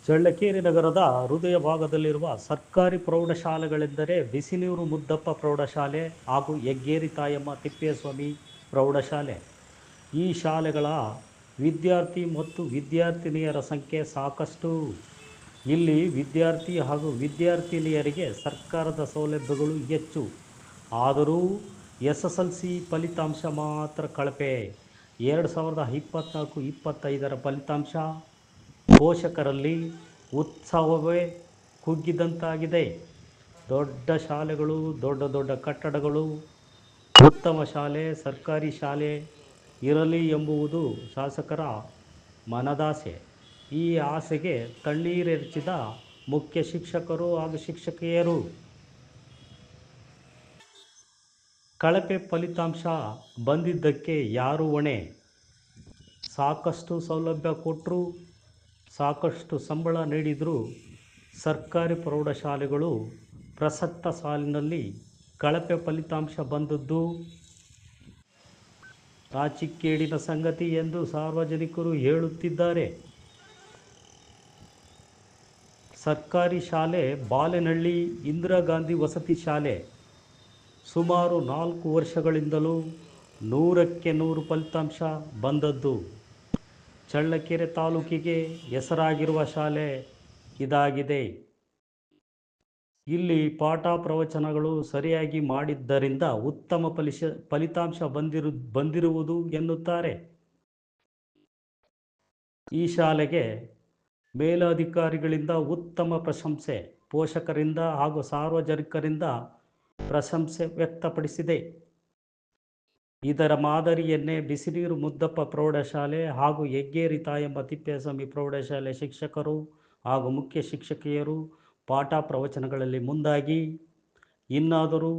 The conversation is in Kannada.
ಚಳ್ಳಕೆರೆ ನಗರದ ಹೃದಯ ಭಾಗದಲ್ಲಿರುವ ಸರ್ಕಾರಿ ಪ್ರೌಢಶಾಲೆಗಳೆಂದರೆ ಬಿಸಿನೀರು ಮುದ್ದಪ್ಪ ಪ್ರೌಢಶಾಲೆ ಹಾಗೂ ಹೆಗ್ಗೇರಿ ತಾಯಮ್ಮ ತಿಪ್ಪೇಸ್ವಾಮಿ ಪ್ರೌಢಶಾಲೆ. ಈ ಶಾಲೆಗಳ ವಿದ್ಯಾರ್ಥಿ ಮತ್ತು ವಿದ್ಯಾರ್ಥಿನಿಯರ ಸಂಖ್ಯೆ ಸಾಕಷ್ಟು. ಇಲ್ಲಿ ವಿದ್ಯಾರ್ಥಿ ಹಾಗೂ ವಿದ್ಯಾರ್ಥಿನಿಯರಿಗೆ ಸರ್ಕಾರದ ಸೌಲಭ್ಯಗಳು ಹೆಚ್ಚು. ಆದರೂ SSLC ಫಲಿತಾಂಶ ಮಾತ್ರ ಕಳಪೆ. 2024-25 ಫಲಿತಾಂಶ ಪೋಷಕರಲ್ಲಿ ಉತ್ಸವವೇ ಕುಗ್ಗಿದಂತಾಗಿದೆ. ದೊಡ್ಡ ಶಾಲೆಗಳು, ದೊಡ್ಡ ದೊಡ್ಡ ಕಟ್ಟಡಗಳು, ಉತ್ತಮ ಶಾಲೆ, ಸರ್ಕಾರಿ ಶಾಲೆ ಇರಲಿ ಎಂಬುವುದು ಶಾಸಕರ ಮನದಾಸೆ. ಈ ಆಸೆಗೆ ತಣ್ಣೀರೆರಚಿದ ಮುಖ್ಯ ಶಿಕ್ಷಕರು ಹಾಗೂ ಶಿಕ್ಷಕಿಯರು. ಕಳಪೆ ಫಲಿತಾಂಶ ಬಂದಿದ್ದಕ್ಕೆ ಯಾರು ಹೊಣೆ? ಸಾಕಷ್ಟು ಸೌಲಭ್ಯ ಕೊಟ್ಟರು, ಸಾಕಷ್ಟು ಸಂಬಳ ನೀಡಿದರೂ ಸರ್ಕಾರಿ ಪ್ರೌಢಶಾಲೆಗಳು ಪ್ರಸಕ್ತ ಸಾಲಿನಲ್ಲಿ ಕಳಪೆ ಫಲಿತಾಂಶ ಬಂದದ್ದು ನಾಚಿಕೆಗೇಡಿನ ಸಂಗತಿ ಎಂದು ಸಾರ್ವಜನಿಕರು ಹೇಳುತ್ತಿದ್ದಾರೆ. ಸರ್ಕಾರಿ ಶಾಲೆ ಬಾಲೆನಹಳ್ಳಿ ಇಂದಿರಾ ಗಾಂಧಿ ವಸತಿ ಶಾಲೆ ಸುಮಾರು 4 ವರ್ಷಗಳಿಂದಲೂ 100ಕ್ಕೆ 100 ಫಲಿತಾಂಶ ಬಂದದ್ದು. ಚಳ್ಳಕೆರೆ ತಾಲೂಕಿಗೆ ಹೆಸರಾಗಿರುವ ಶಾಲೆ ಇದಾಗಿದೆ. ಇಲ್ಲಿ ಪಾಠ ಪ್ರವಚನಗಳು ಸರಿಯಾಗಿ ಮಾಡಿದ್ದರಿಂದ ಉತ್ತಮ ಫಲಿತಾಂಶ ಬಂದಿರುವುದು ಎನ್ನುತ್ತಾರೆ. ಈ ಶಾಲೆಗೆ ಮೇಲಧಿಕಾರಿಗಳಿಂದ ಉತ್ತಮ ಪ್ರಶಂಸೆ, ಪೋಷಕರಿಂದ ಹಾಗೂ ಸಾರ್ವಜನಿಕರಿಂದ ಪ್ರಶಂಸೆ ವ್ಯಕ್ತಪಡಿಸಿದೆ. ಇದರ ಮಾದರಿಯನ್ನೇ ಬಿಸಿನೀರು ಮುದ್ದಪ್ಪ ಪ್ರೌಢಶಾಲೆ ಹಾಗೂ ಹೆಗ್ಗೇರಿ ತಾಯಮ್ಮ ತಿಪ್ಪೇಸ್ವಾಮಿ ಪ್ರೌಢಶಾಲೆ ಶಿಕ್ಷಕರು ಹಾಗೂ ಮುಖ್ಯ ಶಿಕ್ಷಕಿಯರು ಪಾಠ ಪ್ರವಚನಗಳಲ್ಲಿ ಮುಂದಾಗಿ ಇನ್ನಾದರೂ